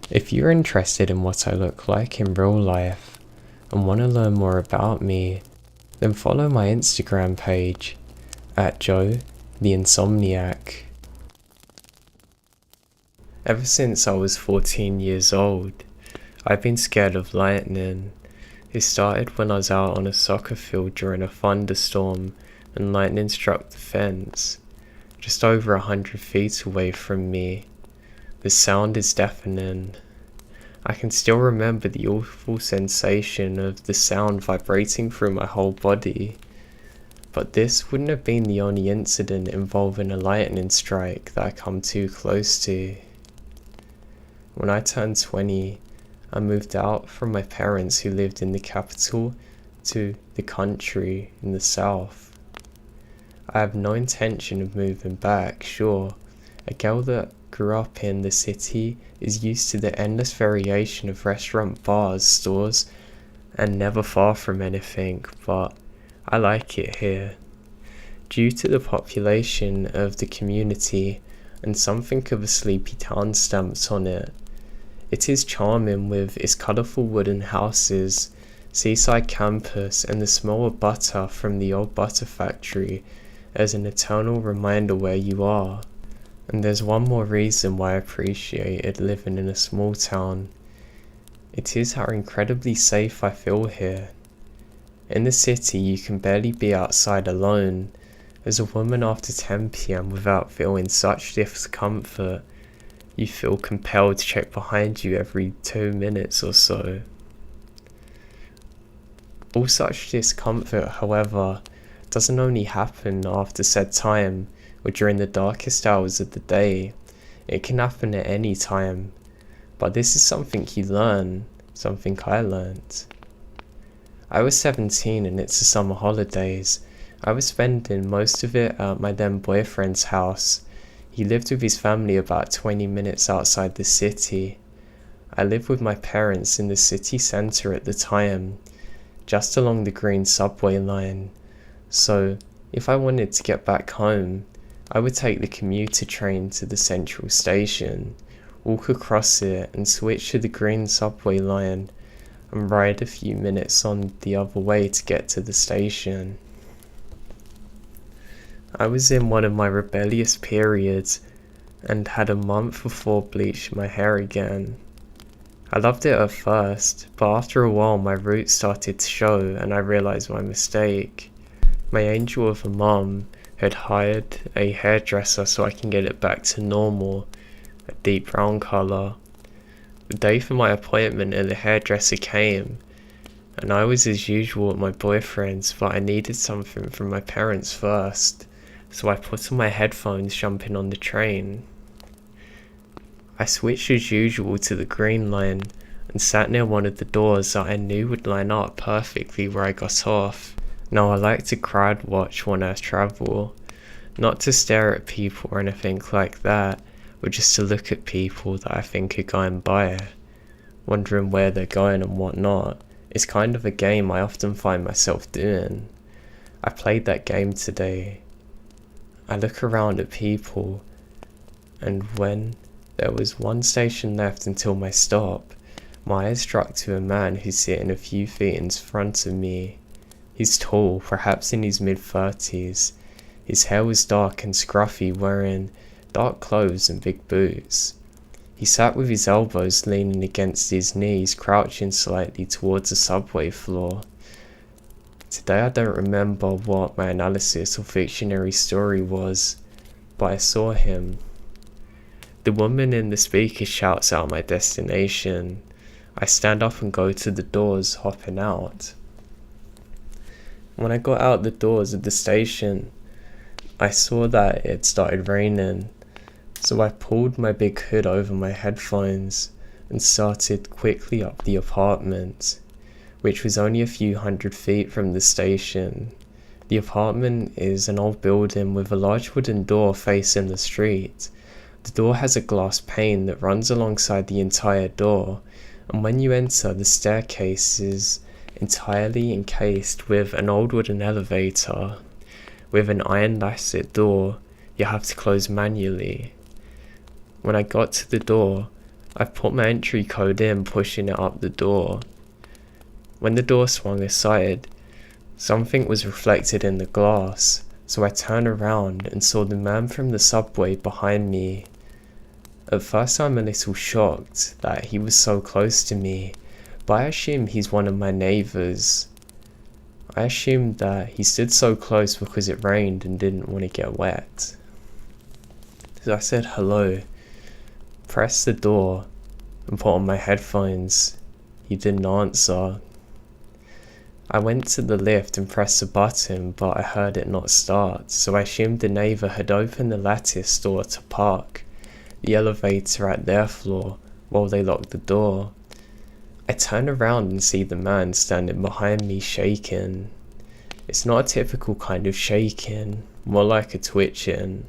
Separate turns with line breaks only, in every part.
If you're interested in what I look like in real life and want to learn more about me, then follow my Instagram page at Joe the Insomniak. Ever since I was 14 years old, I've been scared of lightning. It started when I was out on a soccer field during a thunderstorm and lightning struck the fence, just over 100 feet away from me. The sound is deafening. I can still remember the awful sensation of the sound vibrating through my whole body. But this wouldn't have been the only incident involving a lightning strike that I come too close to. When I turned 20, I moved out from my parents who lived in the capital to the country in the south. I have no intention of moving back, sure. A girl that grew up in the city is used to the endless variation of restaurant, bars, stores, and never far from anything, but I like it here. Due to the population of the community and something of a sleepy town stamped on it, it is charming with its colourful wooden houses, seaside campus, and the smell of butter from the old butter factory as an eternal reminder where you are. And there's one more reason why I appreciated living in a small town. It is how incredibly safe I feel here. In the city you can barely be outside alone. As a woman after 10 PM without feeling such discomfort, you feel compelled to check behind you every 2 minutes or so. All such discomfort, however, doesn't only happen after said time or during the darkest hours of the day. It can happen at any time. But this is something you learn, something I learned. I was 17 and it's the summer holidays. I was spending most of it at my then boyfriend's house. He lived with his family about 20 minutes outside the city. I lived with my parents in the city centre at the time, just along the green subway line. So, if I wanted to get back home, I would take the commuter train to the central station, walk across it and switch to the green subway line and ride a few minutes on the other way to get to the station. I was in one of my rebellious periods and had a month before bleaching my hair again. I loved it at first, but after a while my roots started to show and I realised my mistake. My angel of a mum had hired a hairdresser so I can get it back to normal, a deep brown colour. The day for my appointment and the hairdresser came, and I was as usual at my boyfriend's, but I needed something from my parents first. So I put on my headphones jumping on the train. I switched as usual to the green line and sat near one of the doors that I knew would line up perfectly where I got off. Now I like to crowd watch when I travel, not to stare at people or anything like that, but just to look at people that I think are going by, wondering where they're going and whatnot. It's kind of a game I often find myself doing. I played that game today. I look around at people, and when there was one station left until my stop, my eyes struck to a man who's sitting a few feet in front of me. He's tall, perhaps in his mid-30s. His hair was dark and scruffy, wearing dark clothes and big boots. He sat with his elbows leaning against his knees, crouching slightly towards the subway floor. Today I don't remember what my analysis or fictionary story was, but I saw him. The woman in the speaker shouts out my destination. I stand up and go to the doors, hopping out. When I got out the doors of the station, I saw that it started raining, so I pulled my big hood over my headphones and started quickly up the apartment, which was only a few hundred feet from the station. The apartment is an old building with a large wooden door facing the street. The door has a glass pane that runs alongside the entire door, and when you enter, the staircase is entirely encased with an old wooden elevator. With an iron latched door, you have to close manually. When I got to the door, I put my entry code in, pushing it up the door. When the door swung aside, something was reflected in the glass, so I turned around and saw the man from the subway behind me. At first I'm a little shocked that he was so close to me, but I assume he's one of my neighbours. I assumed that he stood so close because it rained and didn't want to get wet. So I said hello, pressed the door, and put on my headphones. He didn't answer. I went to the lift and pressed the button, but I heard it not start, so I assumed the neighbour had opened the lattice door to park the elevator at their floor while they locked the door. I turn around and see the man standing behind me shaking. It's not a typical kind of shaking, more like a twitching.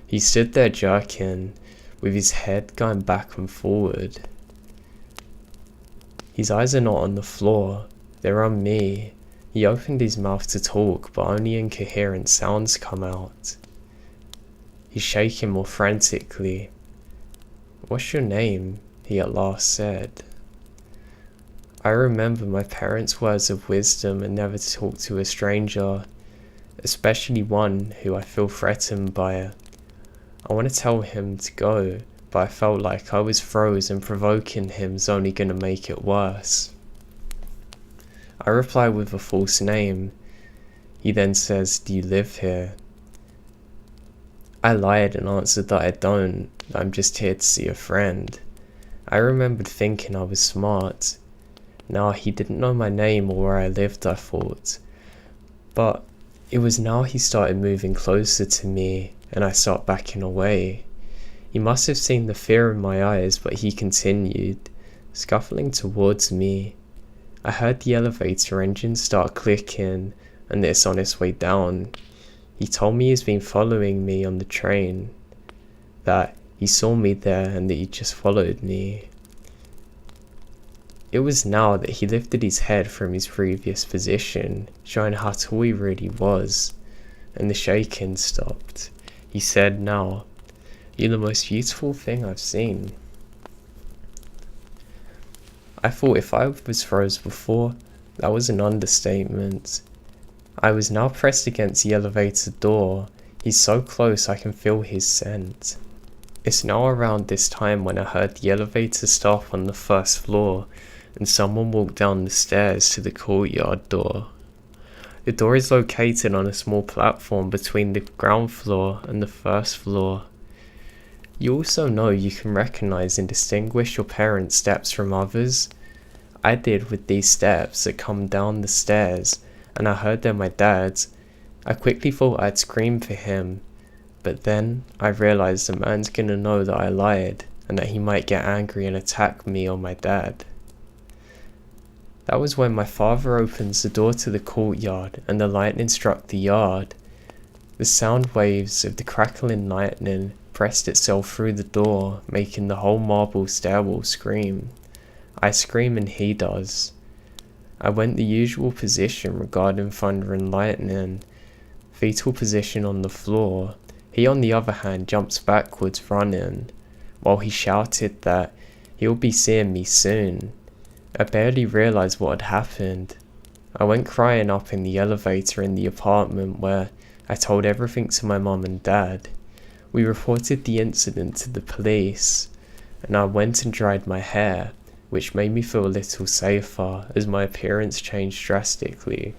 He stood there jerking, with his head going back and forward. His eyes are not on the floor, they're on me. He opened his mouth to talk, but only incoherent sounds come out. He's shaking more frantically. "What's your name?" he at last said. I remember my parents' words of wisdom and never to talk to a stranger, especially one who I feel threatened by. I want to tell him to go, but I felt like I was froze and provoking him's only going to make it worse. I reply with a false name. He then says, "Do you live here?" I lied and answered that I don't, that I'm just here to see a friend. I remembered thinking I was smart. Now he didn't know my name or where I lived, I thought. But it was now he started moving closer to me and I started backing away. He must have seen the fear in my eyes, but he continued, scuffling towards me. I heard the elevator engine start clicking and it's on its way down. He told me he's been following me on the train, that he saw me there and that he just followed me. It was now that he lifted his head from his previous position, showing how tall he really was, and the shaking stopped. He said, "Now, you're the most beautiful thing I've seen." I thought if I was froze before, that was an understatement. I was now pressed against the elevator door. He's so close I can feel his scent. It's now around this time when I heard the elevator stop on the first floor and someone walked down the stairs to the courtyard door. The door is located on a small platform between the ground floor and the first floor. You also know you can recognize and distinguish your parents' steps from others. I did with these steps that come down the stairs, and I heard they're my dad's. I quickly thought I'd scream for him, but then I realized the man's gonna know that I lied, and that he might get angry and attack me or my dad. That was when my father opens the door to the courtyard and the lightning struck the yard. The sound waves of the crackling lightning pressed itself through the door, making the whole marble stairwell scream. I scream and he does. I went the usual position regarding thunder and lightning, fetal position on the floor. He on the other hand jumps backwards running, while he shouted that he'll be seeing me soon. I barely realised what had happened. I went crying up in the elevator in the apartment where I told everything to my mum and dad. We reported the incident to the police, and I went and dried my hair, which made me feel a little safer as my appearance changed drastically.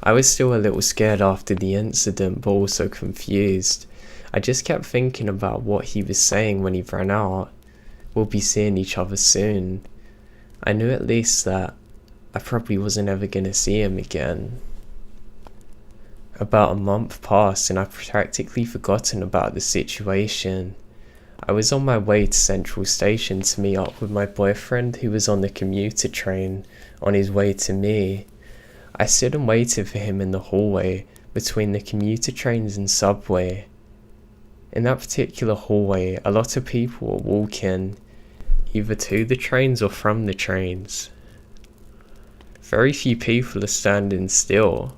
I was still a little scared after the incident, but also confused. I just kept thinking about what he was saying when he ran out. We'll be seeing each other soon. I knew at least that I probably wasn't ever going to see him again. About a month passed and I'd practically forgotten about the situation. I was on my way to Central Station to meet up with my boyfriend who was on the commuter train on his way to me. I stood and waited for him in the hallway between the commuter trains and subway. In that particular hallway, a lot of people were walking, either to the trains or from the trains. Very few people are standing still.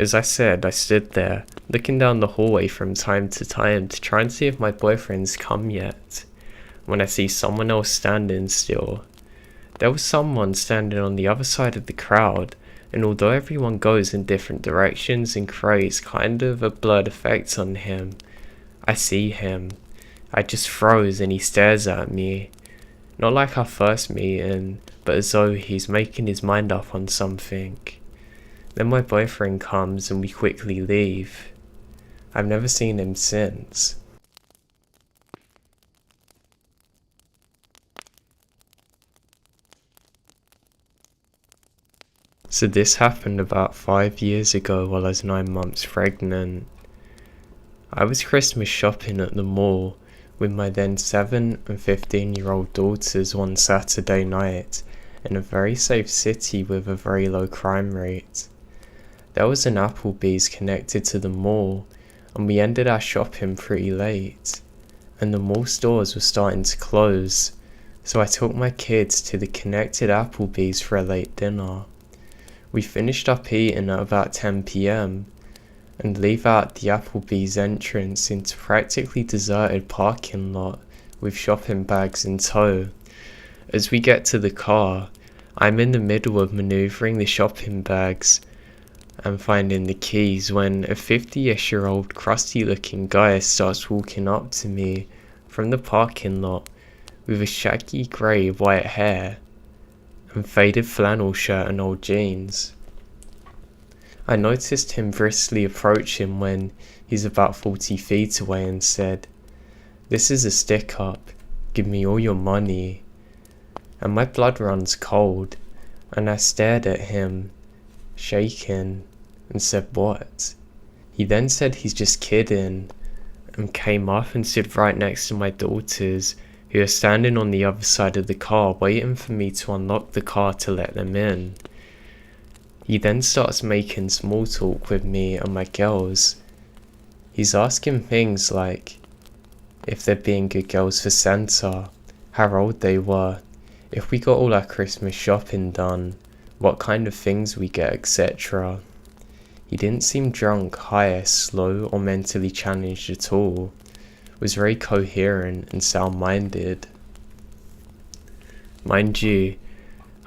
As I said, I stood there, looking down the hallway from time to time to try and see if my boyfriend's come yet, when I see someone else standing still. There was someone standing on the other side of the crowd, and although everyone goes in different directions and creates kind of a blurred effect on him, I see him. I just froze and he stares at me. Not like our first meeting, but as though he's making his mind up on something. Then my boyfriend comes and we quickly leave. I've never seen him since. So this happened about 5 years ago while I was 9 months pregnant. I was Christmas shopping at the mall with my then 7 and 15-year-old daughters one Saturday night in a very safe city with a very low crime rate. There was an Applebee's connected to the mall, and we ended our shopping pretty late, and the mall stores were starting to close, so I took my kids to the connected Applebee's for a late dinner. We finished up eating at about 10 PM and leave out the Applebee's entrance into practically deserted parking lot with shopping bags in tow. As we get to the car, I'm in the middle of manoeuvring the shopping bags and finding the keys when a 50-ish-year-old crusty looking guy starts walking up to me from the parking lot with a shaggy grey white hair and faded flannel shirt and old jeans. I noticed him briskly approach him when he's about 40 feet away and said, "This is a stick up, give me all your money." And my blood runs cold, and I stared at him, shaken, and said, "What?" He then said he's just kidding, and came up and stood right next to my daughters, who are standing on the other side of the car waiting for me to unlock the car to let them in. He then starts making small talk with me and my girls. He's asking things like if they're being good girls for Santa, how old they were, if we got all our Christmas shopping done, what kind of things we get, etc. He didn't seem drunk, high, slow, or mentally challenged at all. Was very coherent and sound-minded. Mind you,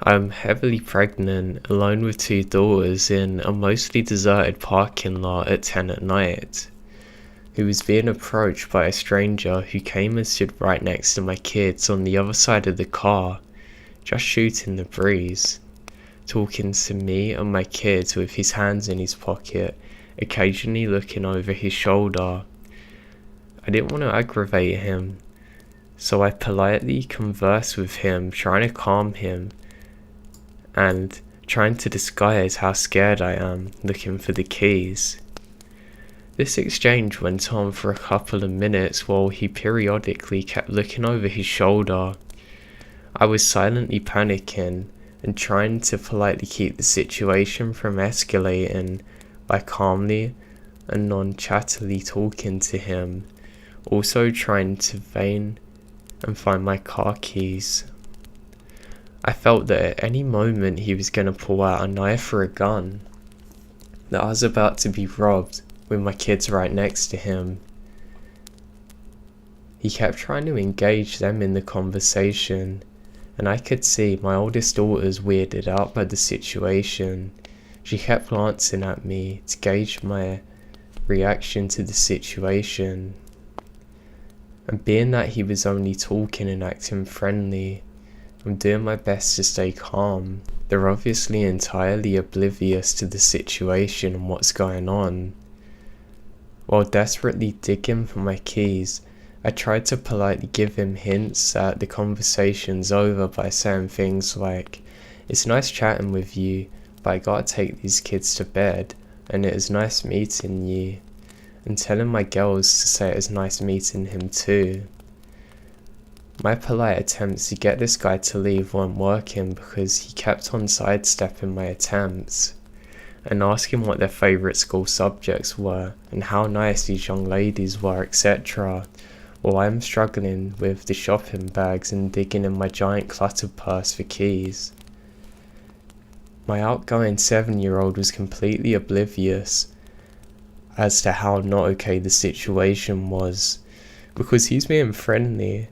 I'm heavily pregnant, alone with 2 daughters in a mostly deserted parking lot at 10 at night, who was being approached by a stranger who came and stood right next to my kids on the other side of the car, just shooting the breeze, talking to me and my kids with his hands in his pocket, occasionally looking over his shoulder. I didn't want to aggravate him, so I politely conversed with him, trying to calm him and trying to disguise how scared I am, looking for the keys. This exchange went on for a couple of minutes while he periodically kept looking over his shoulder. I was silently panicking and trying to politely keep the situation from escalating by calmly and non-chattily talking to him, also trying to feign and find my car keys. I felt that at any moment he was going to pull out a knife or a gun, that I was about to be robbed with my kids right next to him. He kept trying to engage them in the conversation, and I could see my oldest daughter's weirded out by the situation. She kept glancing at me to gauge my reaction to the situation. And being that he was only talking and acting friendly, I'm doing my best to stay calm. They're obviously entirely oblivious to the situation and what's going on. While desperately digging for my keys, I tried to politely give him hints that the conversation's over by saying things like, "It's nice chatting with you, but I gotta take these kids to bed, and it was nice meeting you," and telling my girls to say it was nice meeting him too. My polite attempts to get this guy to leave weren't working because he kept on sidestepping my attempts and asking what their favourite school subjects were and how nice these young ladies were, etc., while I'm struggling with the shopping bags and digging in my giant cluttered purse for keys. My outgoing 7-year-old was completely oblivious as to how not okay the situation was, because he's being friendly,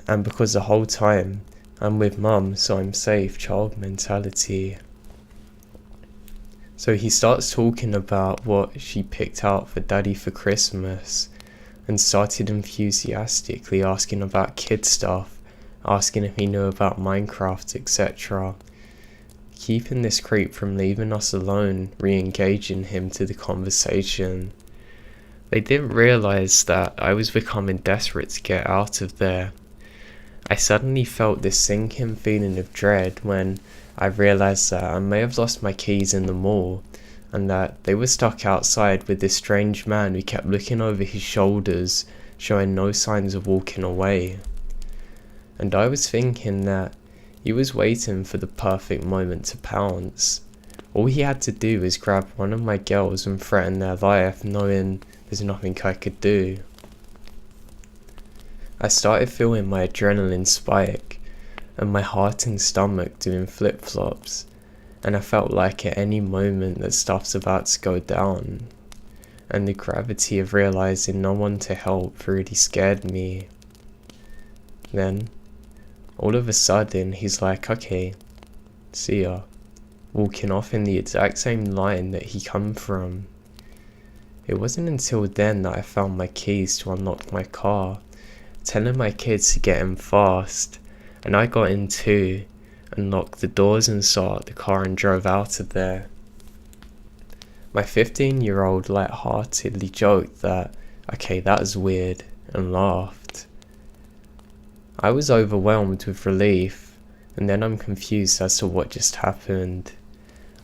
and because the whole time I'm with mum, so I'm safe child mentality. So he starts talking about what she picked out for daddy for Christmas, and started enthusiastically asking about kid stuff, asking if he knew about Minecraft, etc. Keeping this creep from leaving us alone, re-engaging him to the conversation. They didn't realise that I was becoming desperate to get out of there. I suddenly felt this sinking feeling of dread when I realised that I may have lost my keys in the mall, and that they were stuck outside with this strange man who kept looking over his shoulders, showing no signs of walking away. And I was thinking that he was waiting for the perfect moment to pounce. All he had to do was grab one of my girls and threaten their life, knowing there's nothing I could do. I started feeling my adrenaline spike, and my heart and stomach doing flip-flops, and I felt like at any moment that stuff's about to go down, and the gravity of realising no one to help really scared me. Then, all of a sudden, he's like, okay, see ya, walking off in the exact same line that he come from. It wasn't until then that I found my keys to unlock my car, telling my kids to get in fast, and I got in too, and locked the doors and started the car and drove out of there. My 15-year-old light-heartedly joked that, okay, that was weird, and laughed. I was overwhelmed with relief, and then I'm confused as to what just happened.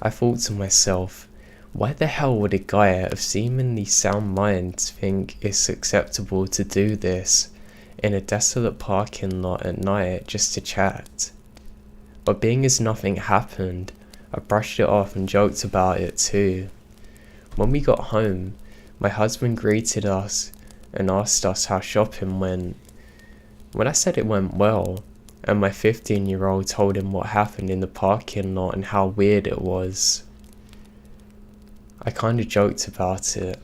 I thought to myself, why the hell would a guy out of seemingly sound mind think it's acceptable to do this in a desolate parking lot at night just to chat? But being as nothing happened, I brushed it off and joked about it too. When we got home, my husband greeted us and asked us how shopping went. When I said it went well, and my 15-year-old told him what happened in the parking lot and how weird it was, I kinda joked about it.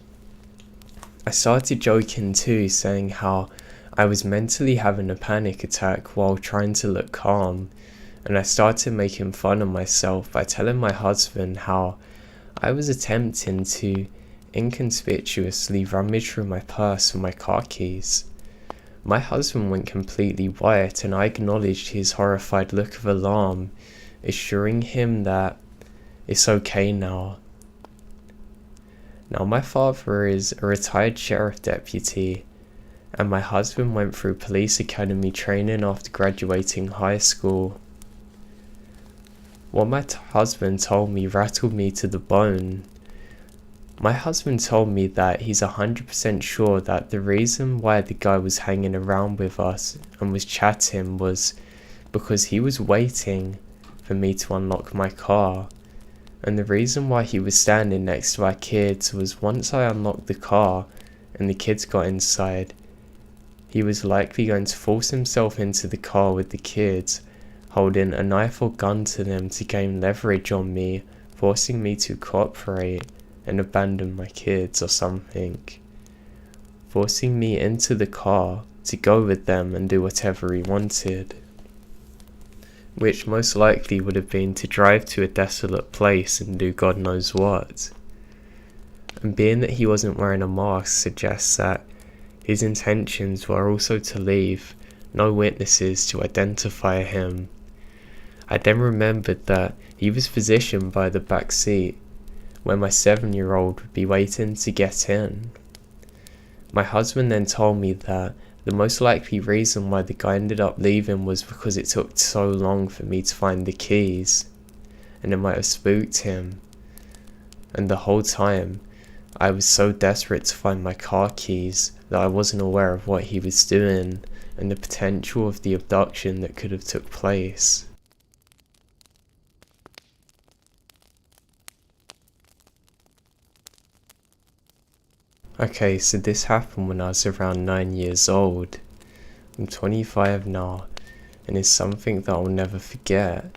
I started joking too, saying how I was mentally having a panic attack while trying to look calm, and I started making fun of myself by telling my husband how I was attempting to inconspicuously rummage through my purse for my car keys. My husband went completely white, and I acknowledged his horrified look of alarm, assuring him that it's okay now. Now my father is a retired sheriff deputy, and my husband went through police academy training after graduating high school. What my husband told me rattled me to the bone. My husband told me that he's 100% sure that the reason why the guy was hanging around with us and was chatting was because he was waiting for me to unlock my car. And the reason why he was standing next to our kids was once I unlocked the car and the kids got inside, he was likely going to force himself into the car with the kids, holding a knife or gun to them to gain leverage on me, forcing me to cooperate and abandon my kids or something, forcing me into the car to go with them and do whatever he wanted, which most likely would have been to drive to a desolate place and do God knows what. And being that he wasn't wearing a mask suggests that his intentions were also to leave no witnesses to identify him. I then remembered that he was positioned by the back seat, where my 7-year-old would be waiting to get in. My husband then told me that the most likely reason why the guy ended up leaving was because it took so long for me to find the keys, and it might have spooked him. And the whole time, I was so desperate to find my car keys that I wasn't aware of what he was doing and the potential of the abduction that could have took place. Okay, so this happened when I was around 9 years old. I'm 25 now, and it's something that I'll never forget,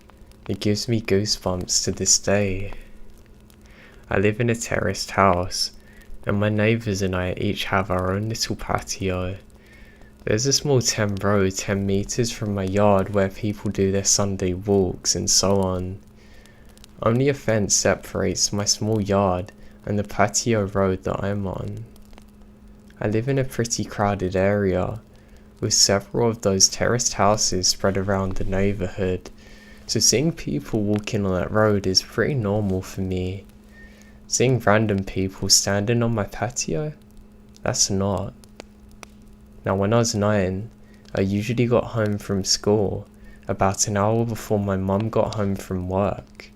It gives me goosebumps to this day. I live in a terraced house, and my neighbours and I each have our own little patio. There's a small 10 row 10 meters from my yard where people do their Sunday walks and so on. Only a fence separates my small yard and the patio road that I'm on. I live in a pretty crowded area, with several of those terraced houses spread around the neighbourhood, so seeing people walking on that road is pretty normal for me. Seeing random people standing on my patio? That's not. Now when I was 9, I usually got home from school about an hour before my mum got home from work.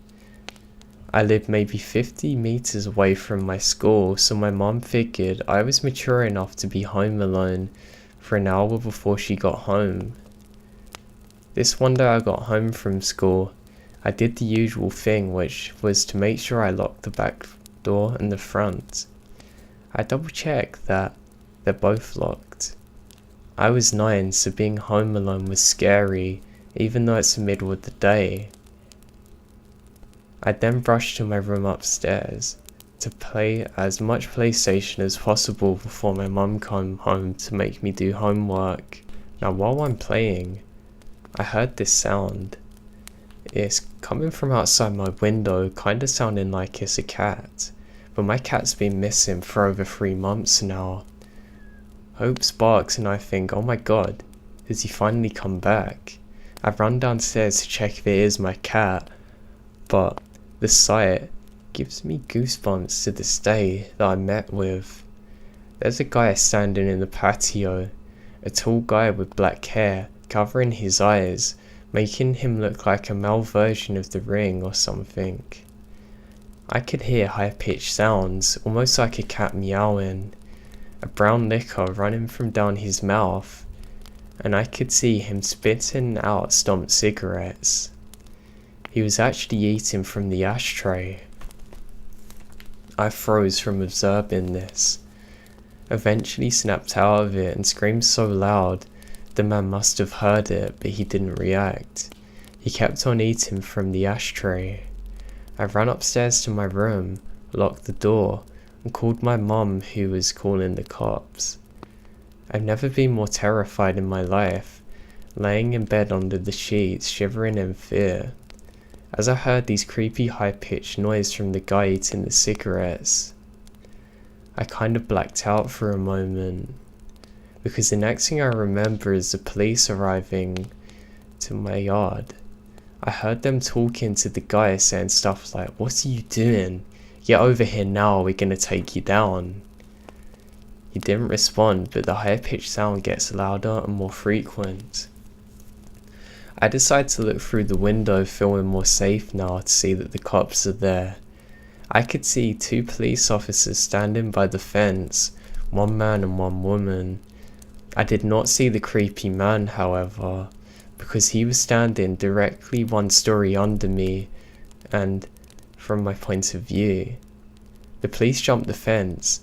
I lived maybe 50 meters away from my school, so my mum figured I was mature enough to be home alone for an hour before she got home. This one day I got home from school, I did the usual thing, which was to make sure I locked the back door and the front. I double checked that they're both locked. I was 9, so being home alone was scary, even though it's the middle of the day. I then rushed to my room upstairs to play as much PlayStation as possible before my mum came home to make me do homework. Now while I'm playing, I heard this sound. It's coming from outside my window, kinda sounding like it's a cat, but my cat's been missing for over 3 months now. Hope sparks and I think, oh my god, has he finally come back? I run downstairs to check if it is my cat, but the sight gives me goosebumps to this day that I met with. There's a guy standing in the patio, a tall guy with black hair covering his eyes, making him look like a male version of the Ring or something. I could hear high-pitched sounds, almost like a cat meowing, a brown liquor running from down his mouth, and I could see him spitting out stomped cigarettes. He was actually eating from the ashtray. I froze from observing this, eventually snapped out of it and screamed so loud the man must have heard it, but he didn't react. He kept on eating from the ashtray. I ran upstairs to my room, locked the door, and called my mum, who was calling the cops. I've never been more terrified in my life, laying in bed under the sheets, shivering in fear, as I heard these creepy high-pitched noise from the guy eating the cigarettes. I kind of blacked out for a moment, because the next thing I remember is the police arriving to my yard. I heard them talking to the guy, saying stuff like, "What are you doing? Get over here now, we're gonna take you down." He didn't respond, but the high-pitched sound gets louder and more frequent. I decide to look through the window, feeling more safe now to see that the cops are there. I could see 2 police officers standing by the fence, 1 man and 1 woman. I did not see the creepy man, however, because he was standing directly 1 story under me and from my point of view. The police jumped the fence,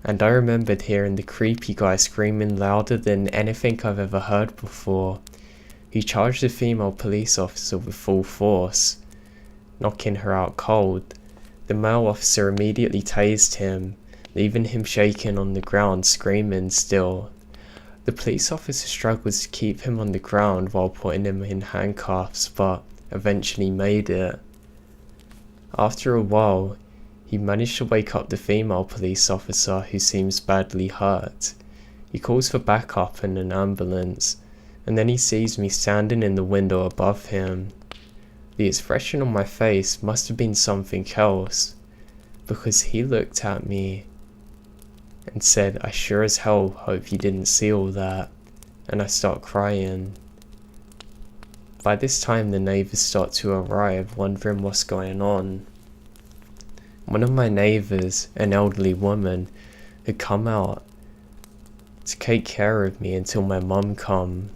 and I remembered hearing the creepy guy screaming louder than anything I've ever heard before. He charged the female police officer with full force, knocking her out cold. The male officer immediately tased him, leaving him shaking on the ground, screaming still. The police officer struggled to keep him on the ground while putting him in handcuffs, but eventually made it. After a while, he managed to wake up the female police officer, who seems badly hurt. He calls for backup and an ambulance, and then he sees me standing in the window above him. The expression on my face must have been something else, because he looked at me and said, "I sure as hell hope you didn't see all that," and I start crying. By this time the neighbours start to arrive, wondering what's going on. One of my neighbours, an elderly woman, had come out to take care of me until my mum come.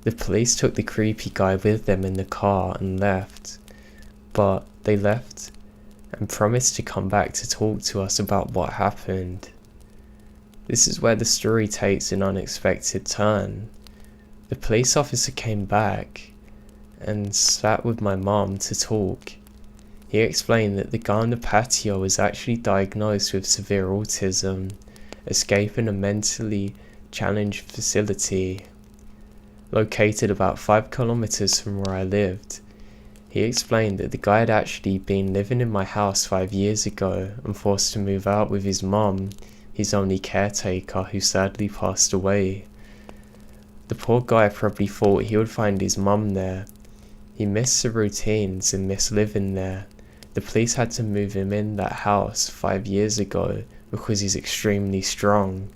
The police took the creepy guy with them in the car and left, but they left and promised to come back to talk to us about what happened. This is where the story takes an unexpected turn. The police officer came back and sat with my mom to talk. He explained that the guy on the patio was actually diagnosed with severe autism, escaping a mentally challenged facility located about 5 kilometers from where I lived. He explained that the guy had actually been living in my house 5 years ago and forced to move out with his mom, his only caretaker, who sadly passed away. The poor guy probably thought he would find his mum there. He missed the routines and missed living there. The police had to move him in that house 5 years ago because he's extremely strong.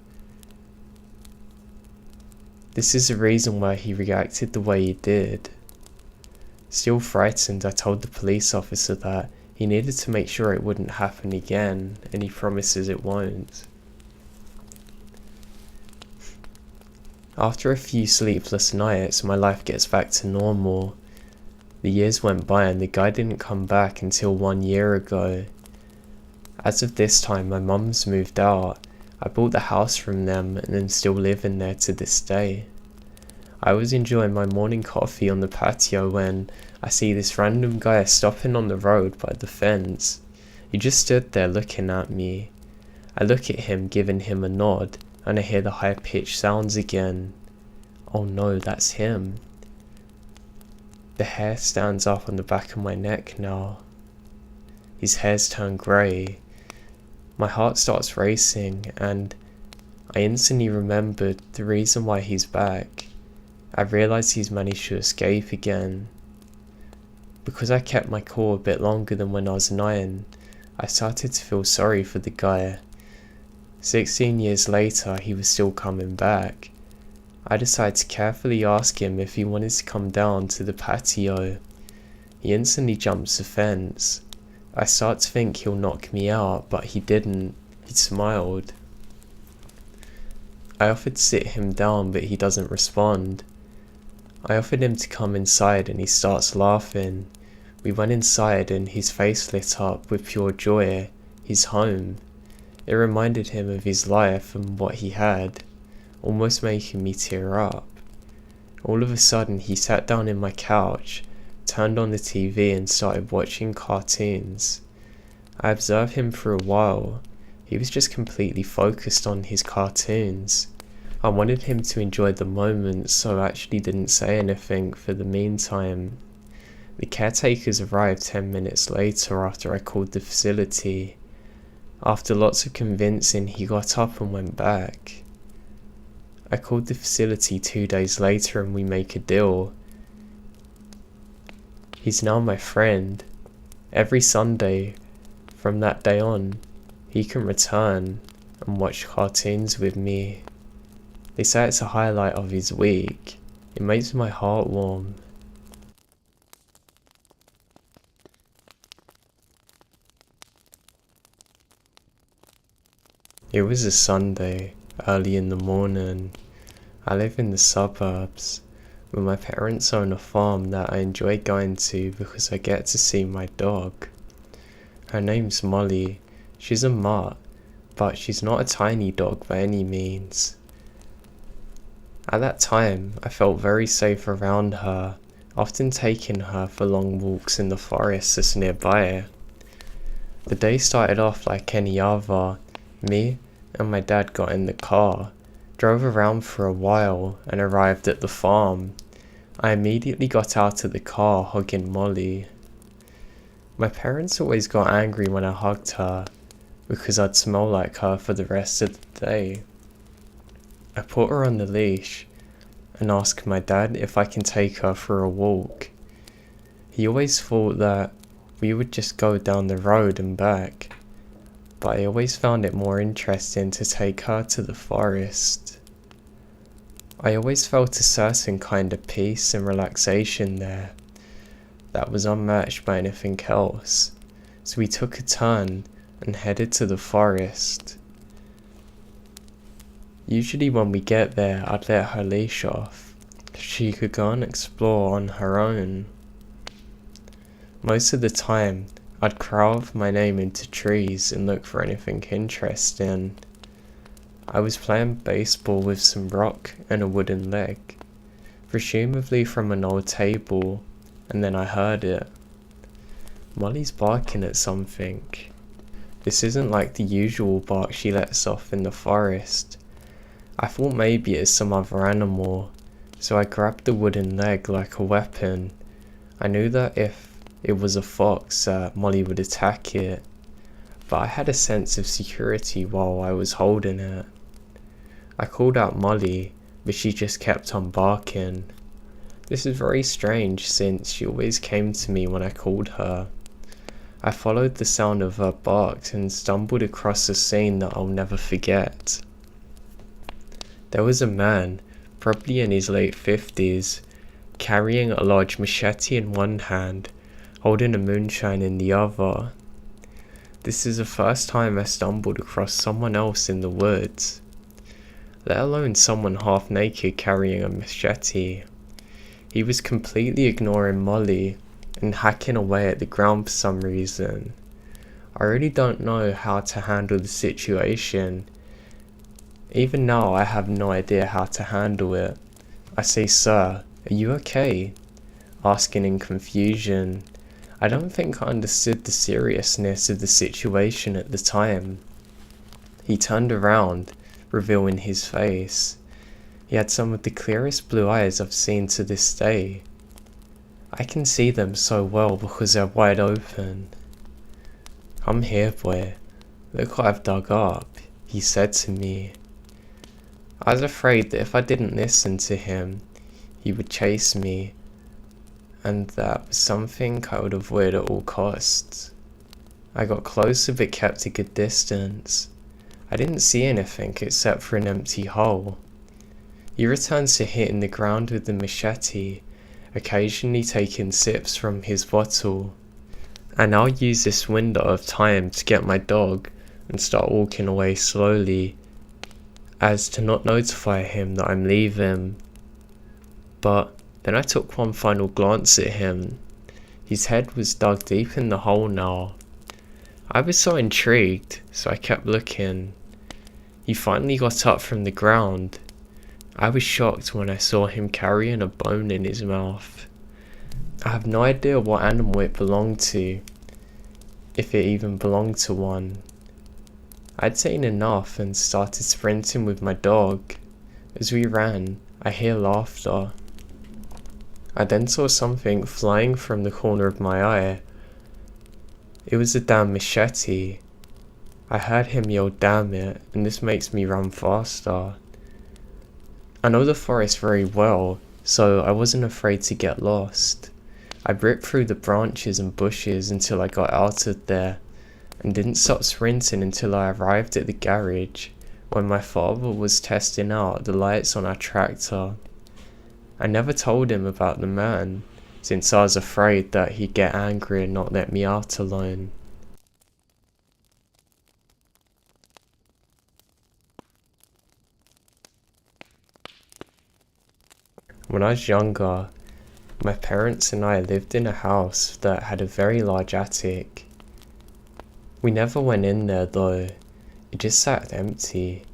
This is the reason why he reacted the way he did. Still frightened, I told the police officer that he needed to make sure it wouldn't happen again, and he promises it won't. After a few sleepless nights, my life gets back to normal. The years went by and the guy didn't come back until 1 year ago. As of this time, my mum's moved out. I bought the house from them and am still living there to this day. I was enjoying my morning coffee on the patio when I see this random guy stopping on the road by the fence. He just stood there looking at me. I look at him, giving him a nod, and I hear the high-pitched sounds again. Oh no, that's him. The hair stands up on the back of my neck now. His hair's turned grey. My heart starts racing, and I instantly remembered the reason why he's back. I realised he's managed to escape again. Because I kept my cool a bit longer than when I was 9, I started to feel sorry for the guy. 16 years later, he was still coming back. I decided to carefully ask him if he wanted to come down to the patio. He instantly jumps the fence. I start to think he'll knock me out, but he didn't. He smiled. I offered to sit him down, but he doesn't respond. I offered him to come inside and he starts laughing. We went inside and his face lit up with pure joy. He's home. It reminded him of his life and what he had, almost making me tear up. All of a sudden he sat down in my couch, turned on the TV and started watching cartoons. I observed him for a while. He was just completely focused on his cartoons. I wanted him to enjoy the moment, so I actually didn't say anything for the meantime. The caretakers arrived 10 minutes later after I called the facility. After lots of convincing, he got up and went back. I called the facility 2 days later and we make a deal. He's now my friend. Every Sunday, from that day on, he can return and watch cartoons with me. They say it's a highlight of his week. It makes my heart warm. It was a Sunday, early in the morning. I live in the suburbs, but my parents own a farm that I enjoy going to because I get to see my dog. Her name's Molly. She's a mutt, but she's not a tiny dog by any means. At that time, I felt very safe around her, often taking her for long walks in the forest that's nearby. The day started off like any other. Me and my dad got in the car, drove around for a while and arrived at the farm. I immediately got out of the car hugging Molly. My parents always got angry when I hugged her, because I'd smell like her for the rest of the day. I put her on the leash and asked my dad if I can take her for a walk. He always thought that we would just go down the road and back, but I always found it more interesting to take her to the forest. I always felt a certain kind of peace and relaxation there that was unmatched by anything else, so we took a turn and headed to the forest. Usually when we get there, I'd let her leash off. She could go and explore on her own. Most of the time, I'd carve my name into trees and look for anything interesting. I was playing baseball with some rock and a wooden leg, presumably from an old table and then I heard it. Molly's barking at something. This isn't like the usual bark she lets off in the forest. I thought maybe it's some other animal, so I grabbed the wooden leg like a weapon. I knew that if it was a fox, Molly would attack it, but I had a sense of security while I was holding it. I called out Molly, but she just kept on barking. This is very strange since she always came to me when I called her. I followed the sound of her barks and stumbled across a scene that I'll never forget. There was a man, probably in his late 50s, carrying a large machete in one hand, holding a moonshine in the other. This is the first time I stumbled across someone else in the woods, let alone someone half naked carrying a machete. He was completely ignoring Molly and hacking away at the ground for some reason. I really don't know how to handle the situation. Even now I have no idea how to handle it. I say, "Sir, are you okay?" asking in confusion. I don't think I understood the seriousness of the situation at the time. He turned around, revealing his face. He had some of the clearest blue eyes I've seen to this day. I can see them so well because they're wide open. "Come here, boy. Look what I've dug up," he said to me. I was afraid that if I didn't listen to him, he would chase me, and that was something I would avoid at all costs. I got closer but kept a good distance. I didn't see anything except for an empty hole. He returns to hitting the ground with the machete, occasionally taking sips from his bottle. I now use this window of time to get my dog and start walking away slowly, as to not notify him that I'm leaving. But then I took one final glance at him. His head was dug deep in the hole now. I was so intrigued, so I kept looking. He finally got up from the ground. I was shocked when I saw him carrying a bone in his mouth. I have no idea what animal it belonged to, if it even belonged to one. I'd seen enough and started sprinting with my dog. As we ran, I hear laughter. I then saw something flying from the corner of my eye. It was a damn machete. I heard him yell, "Damn it," and this makes me run faster. I know the forest very well, so I wasn't afraid to get lost. I ripped through the branches and bushes until I got out of there, and didn't stop sprinting until I arrived at the garage, when my father was testing out the lights on our tractor. I never told him about the man, since I was afraid that he'd get angry and not let me out alone. When I was younger, my parents and I lived in a house that had a very large attic. We never went in there though, it just sat empty.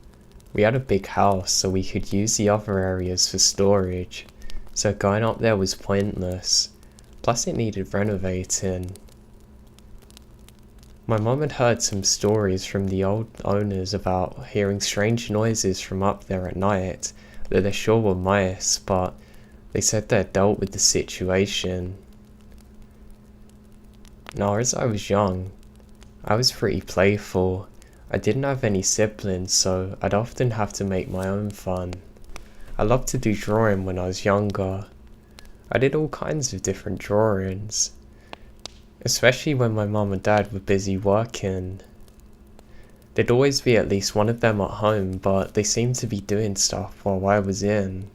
We had a big house so we could use the other areas for storage, so going up there was pointless, plus it needed renovating. My mum had heard some stories from the old owners about hearing strange noises from up there at night, that they sure were mice, but they said they had dealt with the situation. Now, as I was young, I was pretty playful. I didn't have any siblings, so I'd often have to make my own fun. I loved to do drawing when I was younger. I did all kinds of different drawings, especially when my mum and dad were busy working. There'd always be at least one of them at home, but they seemed to be doing stuff while I was in.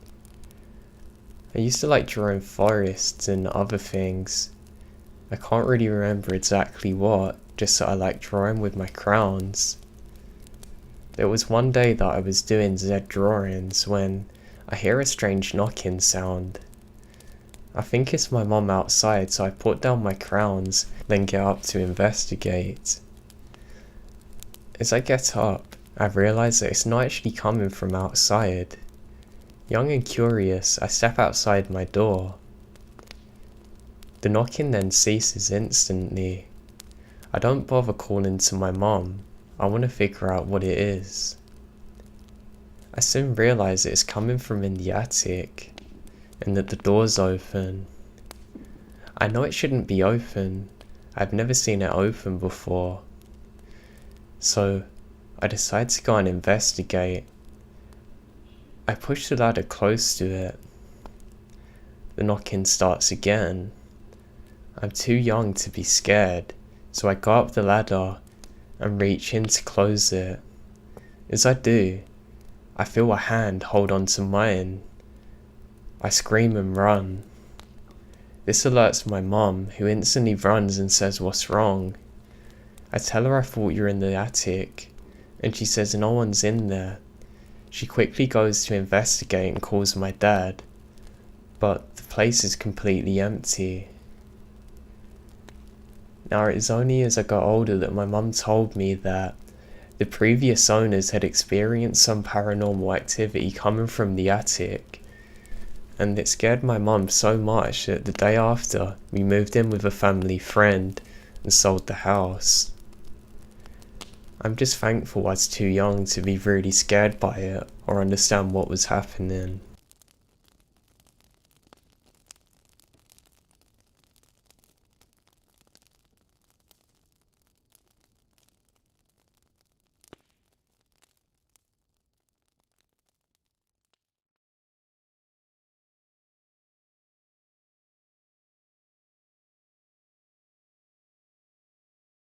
I used to like drawing forests and other things. I can't really remember exactly what, just that I liked drawing with my crayons. There was one day that I was doing Z drawings when I hear a strange knocking sound. I think it's my mum outside, so I put down my crayons, then get up to investigate. As I get up, I realise that it's not actually coming from outside. Young and curious, I step outside my door. The knocking then ceases instantly. I don't bother calling to my mom. I want to figure out what it is. I soon realise it's coming from in the attic, and that the door's open. I know it shouldn't be open. I've never seen it open before. So I decide to go and investigate. I push the ladder close to it. The knocking starts again. I'm too young to be scared, so I go up the ladder and reach in to close it. As I do, I feel a hand hold onto mine. I scream and run. This alerts my mum, who instantly runs and says what's wrong. I tell her I thought you were in the attic, and she says no one's in there. She quickly goes to investigate and calls my dad, but the place is completely empty. Now it is only as I got older that my mum told me that the previous owners had experienced some paranormal activity coming from the attic, and it scared my mum so much that the day after we moved in with a family friend and sold the house. I'm just thankful I was too young to be really scared by it or understand what was happening.